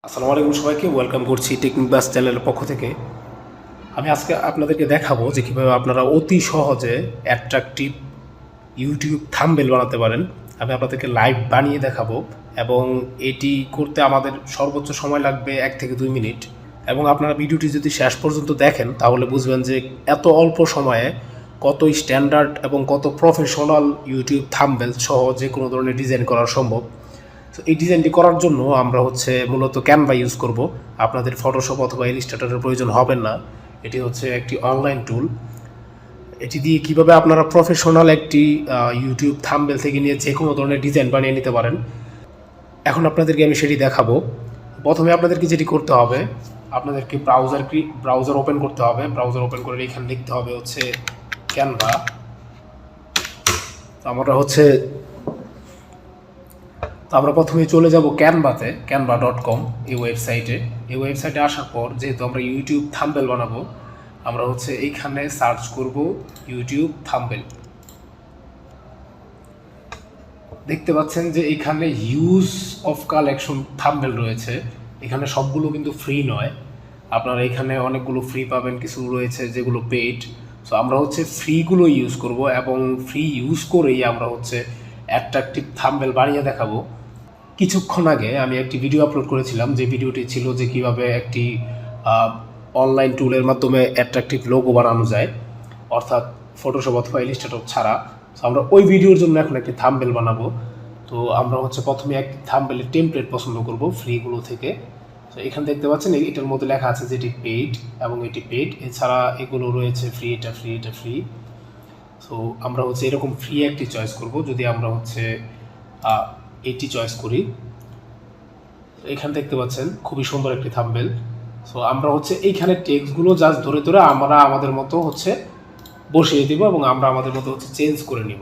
আসসালামু আলাইকুম সবাইকে ওয়েলকাম করছি টেকনিক বাস চ্যানেলের পক্ষ থেকে। আমি আজকে আপনাদেরকে দেখাবো যে কীভাবে আপনারা অতি সহজে অ্যাট্রাকটিভ ইউটিউব থাম্বনেল বানাতে পারেন। আমি আপনাদেরকে লাইভ বানিয়ে দেখাবো এবং এটি করতে আমাদের সর্বোচ্চ সময় লাগবে 1 থেকে 2 মিনিট। এবং আপনারা ভিডিওটি যদি শেষ পর্যন্ত দেখেন তাহলে বুঝবেন যে এত অল্প সময়ে কত স্ট্যান্ডার্ড এবং কত প্রফেশনাল ইউটিউব থাম্বনেল সহ যে কোনো ধরনের ডিজাইন করা সম্ভব। তো এই ডিজাইনটি করার জন্য আমরা মূলত ক্যানভা ইউজ করব। আপনাদের ফটোশপ অথবা ইলাস্ট্রেটরের প্রয়োজন হবে না। এটি হচ্ছে একটি অনলাইন টুল। এটি দিয়ে কিভাবে আপনারা প্রফেশনাল একটি ইউটিউব থাম্বনেল থেকে নিয়ে যে কোনো ধরনের ডিজাইন বানিয়ে নিতে পারেন, এখন আপনাদেরকে আমি সেটি দেখাবো। প্রথমে আপনাদেরকে যেটি করতে হবে, আপনাদেরকে ব্রাউজার ওপেন করতে হবে। ব্রাউজার ওপেন করে এখানে লিখতে হবে ক্যানভা। আমরা প্রথমে চলে যাব ক্যানভাতে, canva.com এই ওয়েবসাইটে আসার পর যেহেতু আমরা ইউটিউব থাম্বনেল বানাবো, আমরা এইখানে সার্চ করব ইউটিউব থাম্বনেল। দেখতে পাচ্ছেন যে এখানে হিউজ অফ কালেকশন থাম্বনেল রয়েছে। এখানে সবগুলো কিন্তু ফ্রি নয়, আপনারা এখানে অনেকগুলো ফ্রি পাবেন, কিছু রয়েছে যেগুলো পেইড। সো আমরা ফ্রিগুলো ইউজ করব এবং ফ্রি ইউজ করেই আমরা অ্যাট্রাকটিভ থাম্বনেল বানিয়ে দেখাবো। কিছুক্ষণ আগে আমি একটি ভিডিও আপলোড করেছিলাম, যে ভিডিওটি ছিল যে কীভাবে একটি অনলাইন টুলের মাধ্যমে অ্যাট্রাকটিভ লোগো বানানো যায়, অর্থাৎ ফটোশপ অথবা ইলাস্ট্রেটর ছাড়া। সো আমরা ওই ভিডিওর জন্য এখন একটি থাম্বনেল বানাবো। তো আমরা প্রথমে একটি থাম্বনেলের টেমপ্লেট পছন্দ করব ফ্রিগুলো থেকে। তো এখানে দেখতে পাচ্ছেন এটার মধ্যে লেখা আছে যে এটি পেইড এবং এটি পেইড, এছাড়া এগুলো রয়েছে ফ্রি, এটা ফ্রি। সো আমরা এরকম ফ্রি একটি চয়েস করব। যদি আমরা এটি চয়েস করি, এখানে দেখতে পাচ্ছেন খুবই সুন্দর একটি থাম্বনেল। সো আমরা এইখানে টেক্সটগুলো জাস্ট ধরে ধরে আমরা আমাদের মতো বসিয়ে দিব এবং আমরা আমাদের মতো চেঞ্জ করে নিব।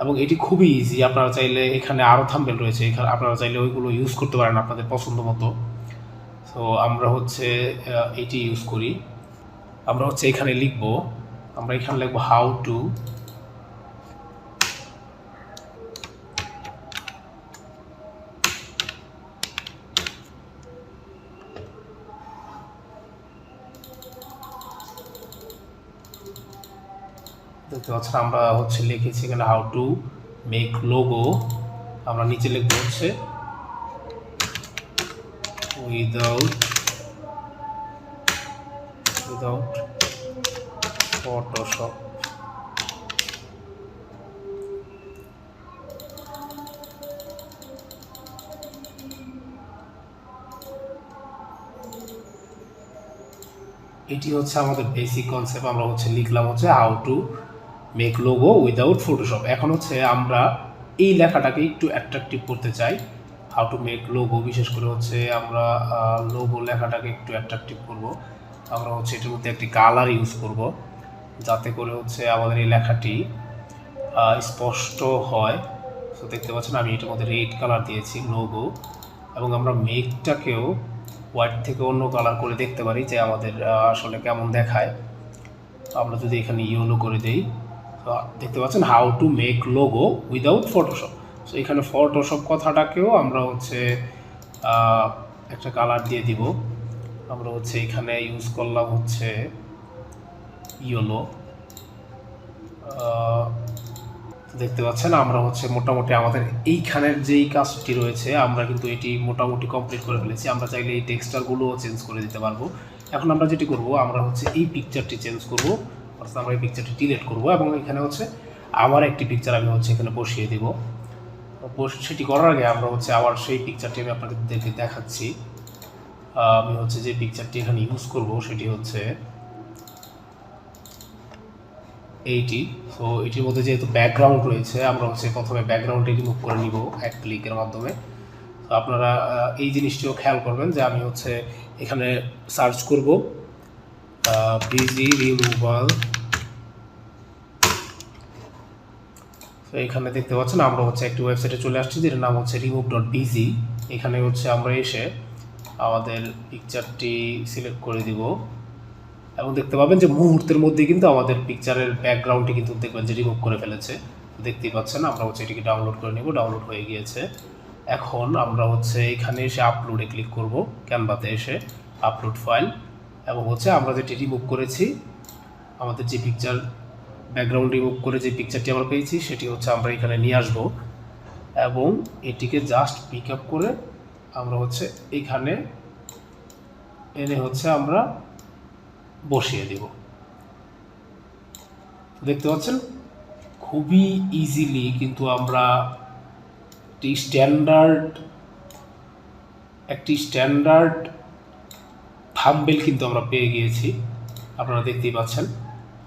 এবং এটি খুবই ইজি। আপনারা চাইলে এখানে আরও থাম্বনেল রয়েছে, এখানে আপনারা চাইলে ওইগুলো ইউজ করতে পারেন আপনাদের পছন্দ মতো। সো আমরা এটি ইউজ করি। আমরা এখানে লিখবো, আমরা এখানে লিখবো হাউ টু দেখতে পাচ্ছেন আমরা লিখেছি এখানে হাউ টু মেক লোগো। আমরা নিচে লিখবো উইদাউট ফটোশপ। এটি আমাদের বেসিক কনসেপ্ট। আমরা লিখলাম how to make logo without Photoshop. এখন আমরা এই লেখাটাকে একটু অ্যাট্রাকটিভ করতে চাই। হাউ টু মেক লোগো, বিশেষ করে আমরা লোগো লেখাটাকে একটু অ্যাট্রাকটিভ করব। আমরা এটার মধ্যে একটি কালার ইউজ করব, যাতে করে আমাদের এই লেখাটি স্পষ্ট হয়। তো দেখতে পাচ্ছেন আমি এটার মধ্যে রেড কালার দিয়েছি লোগো, এবং আমরা মেকটাকেও হোয়াইট থেকে অন্য কালার করে দেখতে পারি যে আমাদের আসলে কেমন দেখায়। আমরা যদি এখানে ইয়েলো করে দেই, তো দেখতে পাচ্ছেন how to make logo without Photoshop. So এখানে ফটোশপ কথাটাকেও আমরা একটা কালার দিয়ে দিব। আমরা এখানে ইউজ করলাম ইয়েলো। দেখতে পাচ্ছেন আমরা মোটামুটি আমাদের এইখানের যেই কাজটি রয়েছে আমরা কিন্তু এটি মোটামুটি কমপ্লিট করে ফেলেছি। আমরা চাইলে এই টেক্সচারগুলোও চেঞ্জ করে দিতে পারবো। এখন আমরা যেটি করব, আমরা এই পিকচারটি চেঞ্জ করব, অর্থাৎ আমরা এই পিকচারটি ডিলিট করব এবং এখানে আমার একটি পিকচার আমি এখানে বসিয়ে দিব। সেটি করার আগে আমরা আবার সেই পিকচারটি আমি আপনাদেরকে দেখাচ্ছি। আমি যে পিকচারটি এখানে ইউজ করব সেটি এইটি। সো এটির মধ্যে যেহেতু ব্যাকগ্রাউন্ড রয়েছে, আমরা প্রথমে ব্যাকগ্রাউন্ডটি রিমুভ করে নিব এক ক্লিকের মাধ্যমে। তো আপনারা এই জিনিসটিও খেয়াল করবেন যে আমি এখানে সার্চ করব বিজি রিমুভাল। তো এখানে দেখতে পাচ্ছেন আমরা একটি ওয়েবসাইটে চলে আসছি, যেটার নাম remove.bg। এখানে আমরা এসে আমাদের পিকচারটি সিলেক্ট করে দিব এবং দেখতে পাবেন যে মুহূর্তের মধ্যে কিন্তু আমাদের পিকচারের ব্যাকগ্রাউন্ডটি কিন্তু দেখবেন যে রিমুভ করে ফেলেছে। দেখতেই পাচ্ছেন আমরা এটিকে ডাউনলোড করে নেব। ডাউনলোড হয়ে গিয়েছে। এখন আমরা হচ্ছে এখানে এসে আপলোডে ক্লিক করব, ক্যানভাতে এসে আপলোড ফাইল, এবং হচ্ছে আমরা যেটি রিমুভ করেছি, আমাদের যে পিকচার ব্যাকগ্রাউন্ড রিমুভ করে যে পিকচারটি আমরা পেয়েছি সেটি হচ্ছে আমরা এখানে নিয়ে আসব, এবং এটিকে জাস্ট পিক আপ করে আমরা হচ্ছে এখানে এনে হচ্ছে আমরা বসিয়ে দেব। দেখতে পাচ্ছেন খুবই ইজিলি কিন্তু আমরা একটি স্ট্যান্ডার্ড থাম্বনেল কিন্তু আমরা পেয়ে গিয়েছি, আপনারা দেখতেই পাচ্ছেন।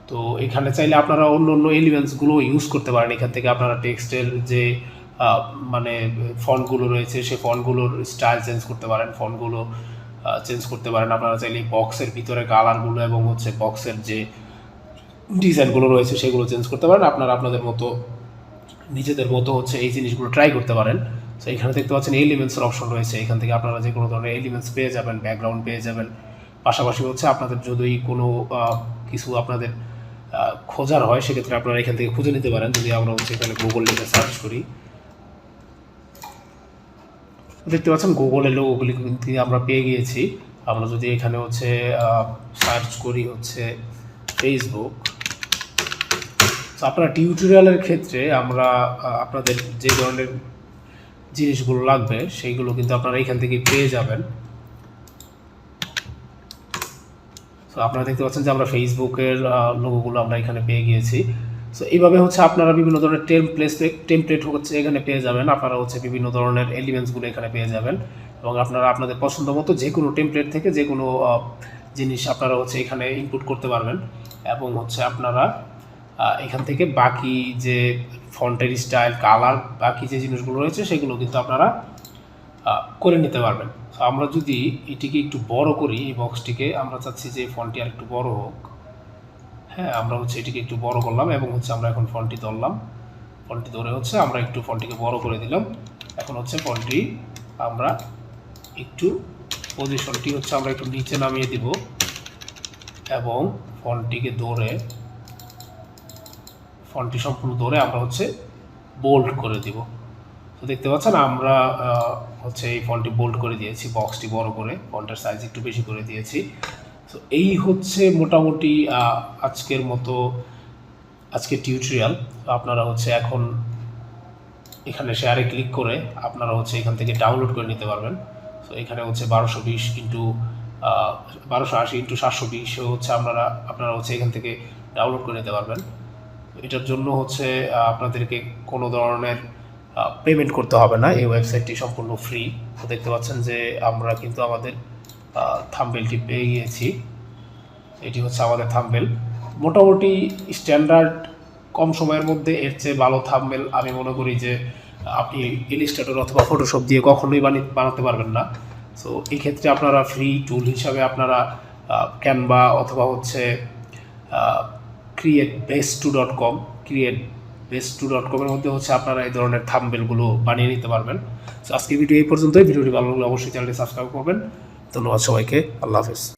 তো এখানে চাইলে আপনারা অন্য অন্য এলিমেন্টসগুলো ইউজ করতে পারেন। এখান থেকে আপনারা টেক্সটের যে মানে ফন্টগুলো রয়েছে সেই ফন্টগুলোর স্টাইল চেঞ্জ করতে পারেন, ফন্টগুলো চেঞ্জ করতে পারেন। আপনারা চাইলে বক্সের ভিতরে কালারগুলো এবং হচ্ছে বক্সের যে ডিজাইনগুলো রয়েছে সেগুলো চেঞ্জ করতে পারেন। আপনারা আপনাদের মতো নিজেদের মতো হচ্ছে এই জিনিসগুলো ট্রাই করতে পারেন। তো এখানে দেখতে পাচ্ছেন এলিমেন্টসের অপশন রয়েছে, এখান থেকে আপনারা যে কোনো ধরনের এলিমেন্টস পেয়ে যাবেন, ব্যাকগ্রাউন্ড পেয়ে যাবেন। পাশাপাশি হচ্ছে আপনাদের যদি কোনো কিছু আপনাদের খোঁজার হয় সেক্ষেত্রে আপনারা এখান থেকে খুঁজে নিতে পারেন। যদি আমরা হচ্ছে এখানে গুগল লিখে সার্চ করি, দেখতে পাচ্ছেন গুগলের লোগোগুলি কিন্তু আমরা পেয়ে গিয়েছি। আমরা যদি এখানে হচ্ছে সার্চ করি হচ্ছে ফেসবুক, তো আপনারা টিউটোরিয়ালের ক্ষেত্রে আমরা আপনাদের যে ধরনের জিনিসগুলো লাগবে সেইগুলো কিন্তু আপনারা এখান থেকে পেয়ে যাবেন। তো আপনারা দেখতে পাচ্ছেন যে আমরা ফেসবুকের লোগোগুলো আমরা এখানে পেয়ে গিয়েছি। সো এইভাবে হচ্ছে আপনারা বিভিন্ন ধরনের টেমপ্লেট হচ্ছে এখানে পেয়ে যাবেন। আপনারা হচ্ছে বিভিন্ন ধরনের এলিমেন্টসগুলো এখানে পেয়ে যাবেন, এবং আপনারা আপনাদের পছন্দ মতো যে কোনো টেমপ্লেট থেকে যে কোনো জিনিস আপনারা হচ্ছে এখানে ইনপুট করতে পারবেন, এবং হচ্ছে আপনারা এখান থেকে বাকি যে ফন্টের স্টাইল, কালার, বাকি যে জিনিসগুলো রয়েছে সেগুলো কিন্তু আপনারা করে নিতে পারবেন। তো আমরা যদি এটিকে একটু বড় করি, এই বক্সটিকে আমরা চাচ্ছি যে ফন্টটি আর একটু বড় হোক। হ্যাঁ, আমরা হচ্ছে এটিকে একটু বড় করলাম, এবং হচ্ছে আমরা এখন ফন্টটি ধরলাম, ফন্টটি ধরে হচ্ছে আমরা একটু ফন্টটিকে বড় করে দিলাম। এখন হচ্ছে ফন্টটি আমরা একটু পজিশনটি হচ্ছে আমরা একটু নিচে নামিয়ে দিব, এবং ফন্টটিকে ধরে ফন্টটি সম্পূর্ণ ধরে আমরা হচ্ছে বোল্ড করে দিব। তো দেখতে পাচ্ছেন আমরা হচ্ছে এই ফন্টটি বোল্ড করে দিয়েছি, বক্সটি বড় করে, ফন্টের সাইজ একটু বেশি করে দিয়েছি। তো এই হচ্ছে মোটামুটি আজকের টিউটোরিয়াল। আপনারা হচ্ছে এখন এখানে শেয়ারে ক্লিক করে আপনারা হচ্ছে এখান থেকে ডাউনলোড করে নিতে পারবেন। তো এখানে হচ্ছে 1280x720 হচ্ছে আপনারা হচ্ছে এখান থেকে ডাউনলোড করে নিতে পারবেন। এটার জন্য হচ্ছে আপনাদেরকে কোনো ধরনের পেমেন্ট করতে হবে না, এই ওয়েবসাইটটি সম্পূর্ণ ফ্রি। তো দেখতে পাচ্ছেন যে আমরা কিন্তু আমাদের থাম্বনেলটি পেয়ে গিয়েছি। এটি হচ্ছে আমাদের থাম্বনেল, মোটামুটি স্ট্যান্ডার্ড, কম সময়ের মধ্যে এর চেয়ে ভালো থাম্বনেল আমি মনে করি যে আপনি ইলাস্ট্রেটর অথবা ফটোশপ দিয়ে কখনোই বানাতে পারবেন না। সো এই ক্ষেত্রে আপনারা ফ্রি টুল হিসাবে আপনারা ক্যানভা অথবা হচ্ছে createbase2.com-এর মধ্যে হচ্ছে আপনারা এই ধরনের থাম্বনেলগুলো বানিয়ে নিতে পারবেন। সো আজকের ভিডিও এই পর্যন্তই। ভিডিওটি ভালো লাগলে অবশ্যই চ্যানেলটি সাবস্ক্রাইব করবেন। ধন্যবাদ সবাইকে, আল্লাহ হাফেজ।